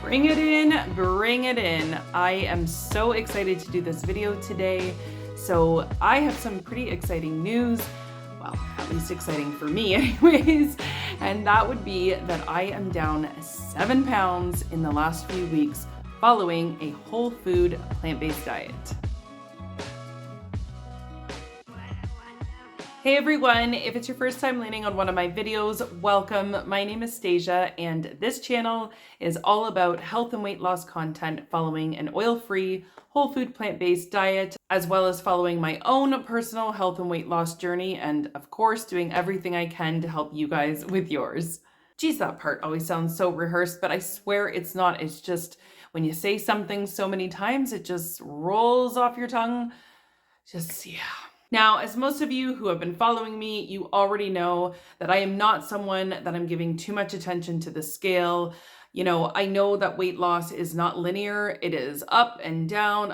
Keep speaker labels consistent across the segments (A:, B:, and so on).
A: Bring it in, bring it in. I am so excited to do this video today. So I have some pretty exciting news, well, at least exciting for me anyways, and that would be that I am down 7 pounds in the last few weeks following a whole food plant-based diet. Hey everyone, if it's your first time landing on one of my videos, welcome. My name is Stasia and this channel is all about health and weight loss content following an oil-free, whole food plant-based diet, as well as following my own personal health and weight loss journey and of course doing everything I can to help you guys with yours. Geez, that part always sounds so rehearsed, but I swear it's not. It's just when you say something so many times, it just rolls off your tongue. Yeah. Now, as most of you who have been following me, you already know that I am not someone that I'm giving too much attention to the scale. You know, I know that weight loss is not linear. It is up and down,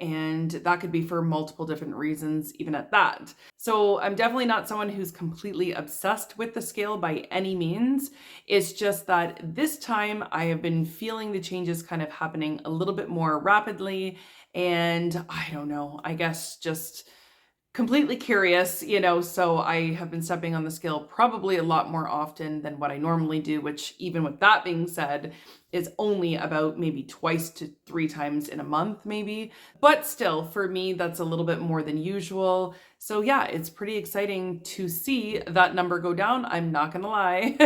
A: and that could be for multiple different reasons, even at that. So I'm definitely not someone who's completely obsessed with the scale by any means. It's just that this time I have been feeling the changes kind of happening a little bit more rapidly. And I don't know, I guess just completely curious, so I have been stepping on the scale probably a lot more often than what I normally do, which even with that being said, is only about maybe 2 to 3 times in a month, maybe. But still, for me, that's a little bit more than usual. So yeah, it's pretty exciting to see that number go down. I'm not gonna lie.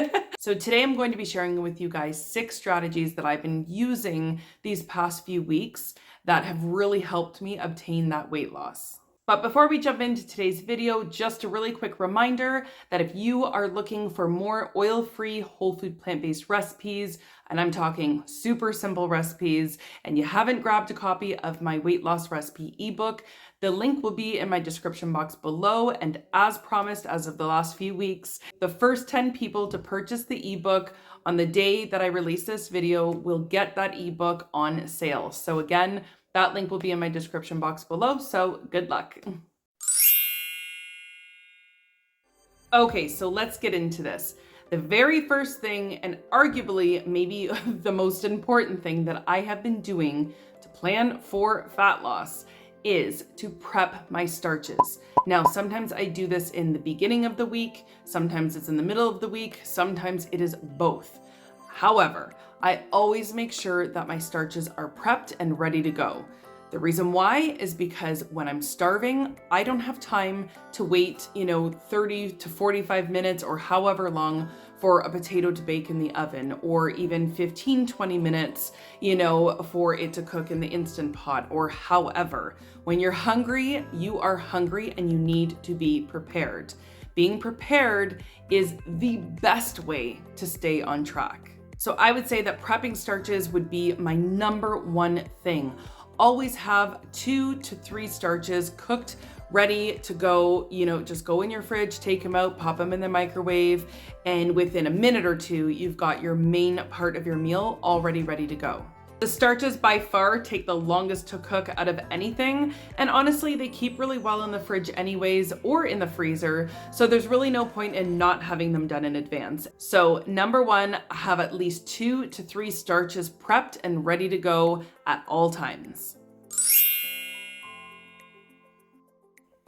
A: So today I'm going to be sharing with you guys 6 strategies that I've been using these past few weeks that have really helped me obtain that weight loss. But before we jump into today's video, just a really quick reminder that if you are looking for more oil-free, whole food plant-based recipes, and I'm talking super simple recipes, and you haven't grabbed a copy of my weight loss recipe ebook, the link will be in my description box below. And as promised, as of the last few weeks, the first 10 people to purchase the ebook on the day that I release this video will get that ebook on sale. So again, that link will be in my description box below, so good luck. Okay, so let's get into this. The very first thing, and arguably maybe the most important thing that I have been doing to plan for fat loss is to prep my starches. Now, sometimes I do this in the beginning of the week, sometimes it's in the middle of the week, sometimes it is both. However, I always make sure that my starches are prepped and ready to go. The reason why is because when I'm starving, I don't have time to wait, 30 to 45 minutes or however long for a potato to bake in the oven, or even 15, 20 minutes, for it to cook in the Instant Pot, or however. When you're hungry, you are hungry and you need to be prepared. Being prepared is the best way to stay on track. So I would say that prepping starches would be my number one thing. Always have 2 to 3 starches cooked, ready to go, just go in your fridge, take them out, pop them in the microwave, and within a minute or 2, you've got your main part of your meal already ready to go. The starches by far take the longest to cook out of anything, and honestly, they keep really well in the fridge anyways, or in the freezer, so there's really no point in not having them done in advance. So number 1, have at least 2 to 3 starches prepped and ready to go at all times.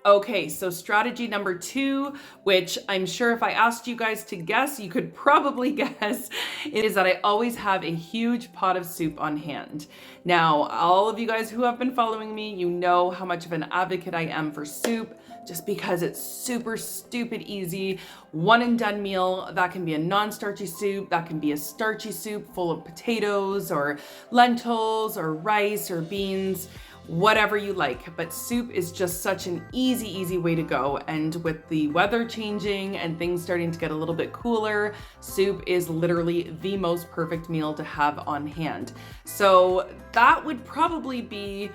A: Okay, so strategy number 2, which I'm sure if I asked you guys to guess, you could probably guess, is that I always have a huge pot of soup on hand. Now, all of you guys who have been following me, you know how much of an advocate I am for soup, just because it's super stupid easy. One and done meal. That can be a non-starchy soup, that can be a starchy soup full of potatoes or lentils or rice or beans, whatever you like, but soup is just such an easy way to go. And with the weather changing and things starting to get a little bit cooler, soup is literally the most perfect meal to have on hand. So that would probably be,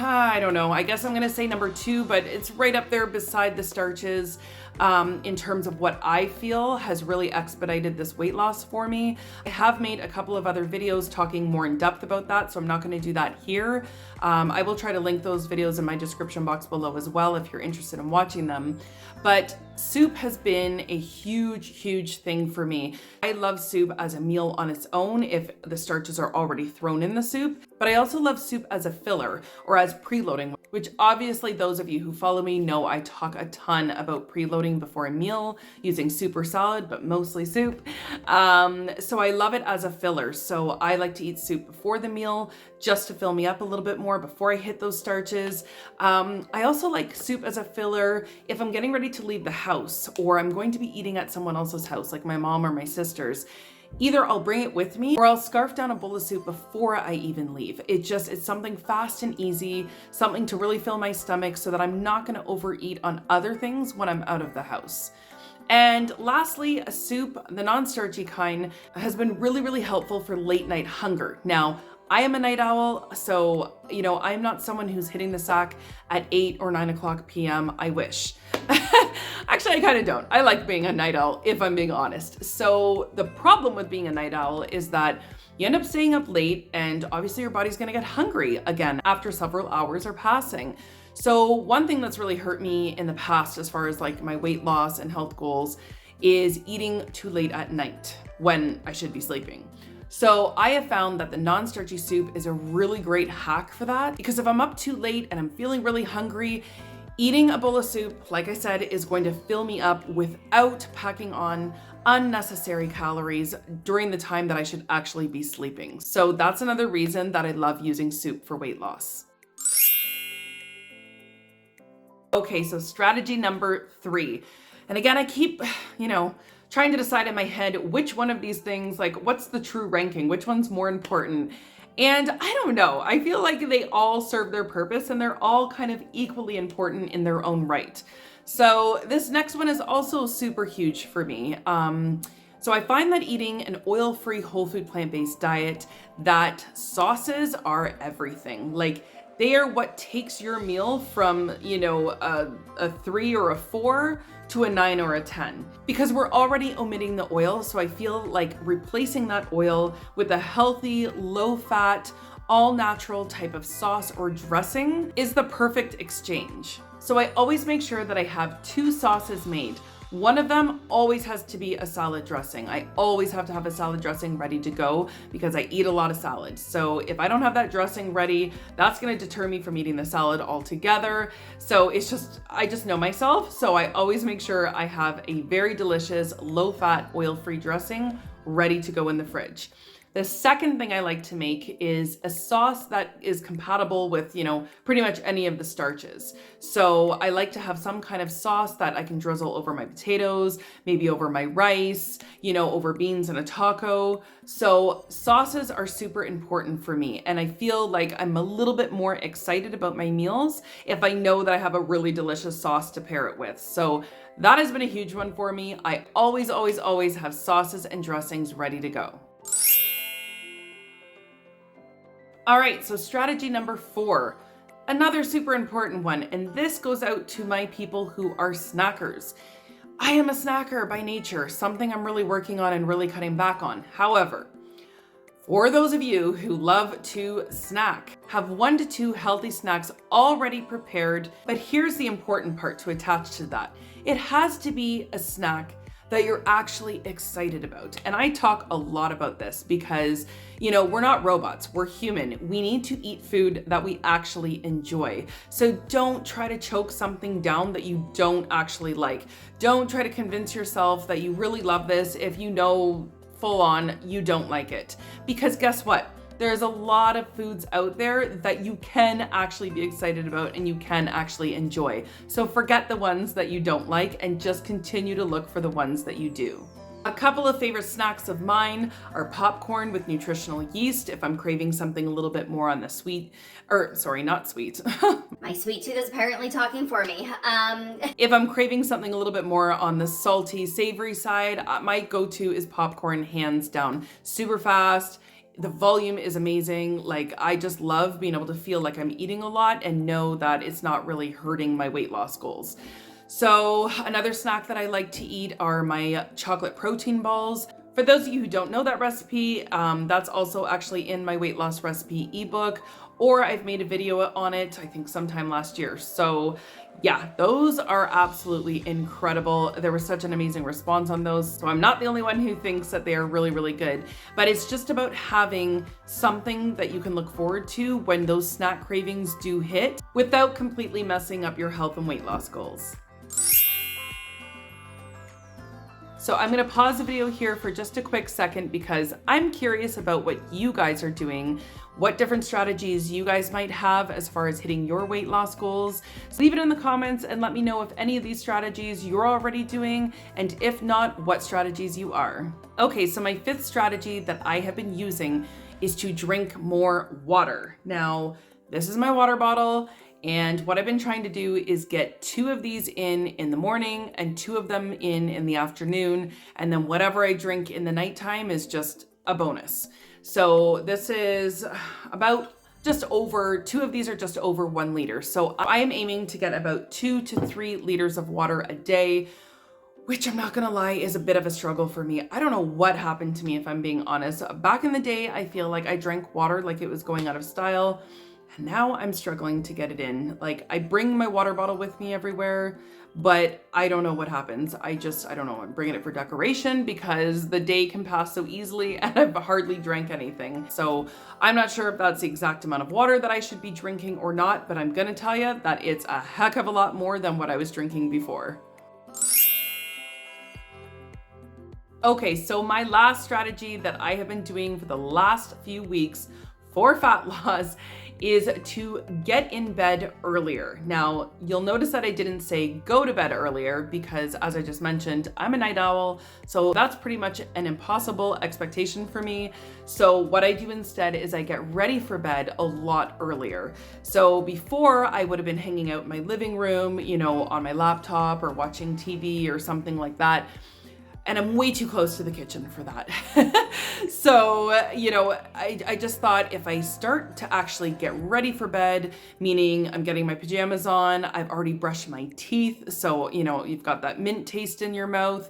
A: I don't know, I guess I'm gonna say number 2, but it's right up there beside the starches. in terms of what I feel has really expedited this weight loss for me. I have made a couple of other videos talking more in depth about that, so I'm not going to do that here. I will try to link those videos in my description box below as well if you're interested in watching them. But soup has been a huge thing for me. I love soup as a meal on its own if the starches are already thrown in the soup, but I also love soup as a filler or as preloading, which obviously those of you who follow me know I talk a ton about preloading before a meal using soup or salad, but mostly soup. So I love it as a filler. So I like to eat soup before the meal just to fill me up a little bit more before I hit those starches. I also like soup as a filler if I'm getting ready to leave the house or I'm going to be eating at someone else's house, like my mom or my sister's. Either I'll bring it with me or I'll scarf down a bowl of soup before I even leave. It's something fast and easy, something to really fill my stomach so that I'm not going to overeat on other things when I'm out of the house. And lastly, a soup, the non-starchy kind, has been really helpful for late night hunger. Now, I am a night owl, so, I'm not someone who's hitting the sack at 8 or 9 o'clock p.m. I wish. Actually, I kind of don't. I like being a night owl, if I'm being honest. So the problem with being a night owl is that you end up staying up late and obviously your body's going to get hungry again after several hours are passing. So one thing that's really hurt me in the past as far as like my weight loss and health goals is eating too late at night when I should be sleeping. So I have found that the non-starchy soup is a really great hack for that, because if I'm up too late and I'm feeling really hungry, eating a bowl of soup, like I said, is going to fill me up without packing on unnecessary calories during the time that I should actually be sleeping. So that's another reason that I love using soup for weight loss. Okay, so strategy number 3. And again, I keep, trying to decide in my head which one of these things, like what's the true ranking, which one's more important. And I don't know, I feel like they all serve their purpose and they're all kind of equally important in their own right. So this next one is also super huge for me. So I find that eating an oil-free whole food plant-based diet, that sauces are everything. Like they are what takes your meal from, a 3 or a 4 to a 9 or a 10, because we're already omitting the oil. So I feel like replacing that oil with a healthy, low fat, all natural type of sauce or dressing is the perfect exchange. So I always make sure that I have 2 sauces made. One of them always has to be a salad dressing. I always have to have a salad dressing ready to go because I eat a lot of salad. So if I don't have that dressing ready, that's going to deter me from eating the salad altogether. So I just know myself. So I always make sure I have a very delicious, low-fat, oil-free dressing ready to go in the fridge. The second thing I like to make is a sauce that is compatible with, pretty much any of the starches. So I like to have some kind of sauce that I can drizzle over my potatoes, maybe over my rice, over beans in a taco. So sauces are super important for me. And I feel like I'm a little bit more excited about my meals if I know that I have a really delicious sauce to pair it with. So that has been a huge one for me. I always have sauces and dressings ready to go. All right, so strategy number 4, another super important one, and this goes out to my people who are snackers. I am a snacker by nature, something I'm really working on and really cutting back on. However, for those of you who love to snack, have 1 to 2 healthy snacks already prepared, but here's the important part to attach to that. It has to be a snack that you're actually excited about. And I talk a lot about this because, we're not robots, we're human. We need to eat food that we actually enjoy. So don't try to choke something down that you don't actually like. Don't try to convince yourself that you really love this if full on you don't like it. Because guess what? There's a lot of foods out there that you can actually be excited about and you can actually enjoy. So forget the ones that you don't like and just continue to look for the ones that you do. A couple of favorite snacks of mine are popcorn with nutritional yeast if I'm craving something a little bit more on the sweet, not sweet.
B: My sweet tooth is apparently talking for me.
A: If I'm craving something a little bit more on the salty, savory side, my go-to is popcorn, hands down. Super fast. The volume is amazing. Like, I just love being able to feel like I'm eating a lot and know that it's not really hurting my weight loss goals. So another snack that I like to eat are my chocolate protein balls. For those of you who don't know that recipe, that's also actually in my weight loss recipe ebook, or I've made a video on it, I think sometime last year. So yeah, those are absolutely incredible. There was such an amazing response on those. So I'm not the only one who thinks that they are really, really good, but it's just about having something that you can look forward to when those snack cravings do hit without completely messing up your health and weight loss goals. So I'm gonna pause the video here for just a quick second because I'm curious about what you guys are doing, what different strategies you guys might have as far as hitting your weight loss goals. So leave it in the comments and let me know if any of these strategies you're already doing, and if not, what strategies you are. Okay, so my fifth strategy that I have been using is to drink more water. Now, this is my water bottle. And what I've been trying to do is get 2 of these in the morning and 2 of them in the afternoon. And then whatever I drink in the nighttime is just a bonus. So this is about just over, 2 of these are just over 1 liter. So I am aiming to get about 2 to 3 liters of water a day, which I'm not gonna lie is a bit of a struggle for me. I don't know what happened to me, if I'm being honest. Back in the day, I feel like I drank water like it was going out of style. And now I'm struggling to get it in. Like, I bring my water bottle with me everywhere, but I don't know what happens. I don't know. I'm bringing it for decoration because the day can pass so easily and I've hardly drank anything. So I'm not sure if that's the exact amount of water that I should be drinking or not, but I'm gonna tell you that it's a heck of a lot more than what I was drinking before. Okay, so my last strategy that I have been doing for the last few weeks for fat loss is to get in bed earlier. Now, you'll notice that I didn't say go to bed earlier because, as I just mentioned, I'm a night owl, so that's pretty much an impossible expectation for me. So what I do instead is I get ready for bed a lot earlier. So before, I would have been hanging out in my living room, you know, on my laptop or watching TV or something like that. And I'm way too close to the kitchen for that. So, you know, I just thought if I start to actually get ready for bed, meaning I'm getting my pajamas on, I've already brushed my teeth. So, you know, you've got that mint taste in your mouth,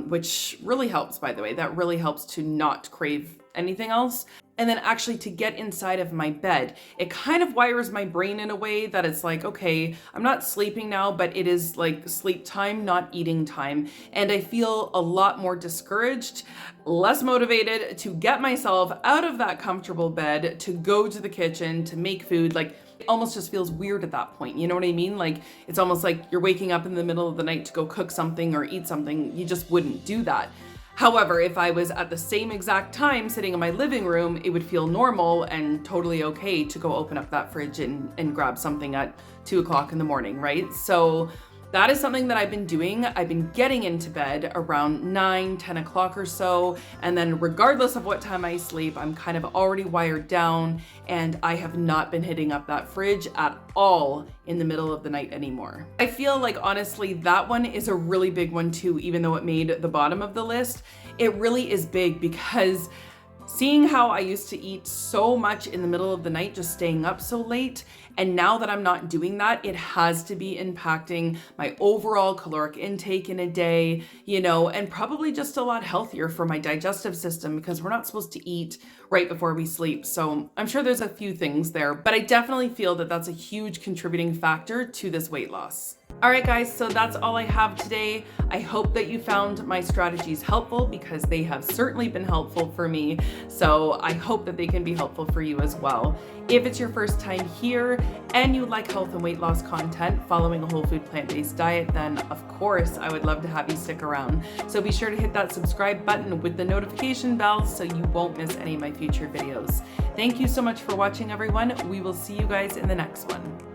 A: which really helps, by the way. That really helps to not crave anything else. And then actually to get inside of my bed, it kind of wires my brain in a way that it's like, okay, I'm not sleeping now, but it is like sleep time, not eating time. And I feel a lot more discouraged, less motivated to get myself out of that comfortable bed, to go to the kitchen, to make food. Like, it almost just feels weird at that point. You know what I mean? Like, it's almost like you're waking up in the middle of the night to go cook something or eat something. You just wouldn't do that. However, if I was at the same exact time sitting in my living room, it would feel normal and totally okay to go open up that fridge and grab something at 2 o'clock in the morning, right? So that is something that I've been doing. I've been getting into bed around 9, 10 o'clock or so. And then regardless of what time I sleep, I'm kind of already wired down and I have not been hitting up that fridge at all in the middle of the night anymore. I feel like honestly, that one is a really big one too, even though it made the bottom of the list. It really is big because seeing how I used to eat so much in the middle of the night, just staying up so late, and now that I'm not doing that, it has to be impacting my overall caloric intake in a day, you know, and probably just a lot healthier for my digestive system because we're not supposed to eat right before we sleep. So I'm sure there's a few things there, but I definitely feel that that's a huge contributing factor to this weight loss. All right, guys, so that's all I have today. I hope that you found my strategies helpful because they have certainly been helpful for me. So I hope that they can be helpful for you as well. If it's your first time here and you like health and weight loss content following a whole food plant-based diet, then of course, I would love to have you stick around. So be sure to hit that subscribe button with the notification bell so you won't miss any of my future videos. Thank you so much for watching, everyone. We will see you guys in the next one.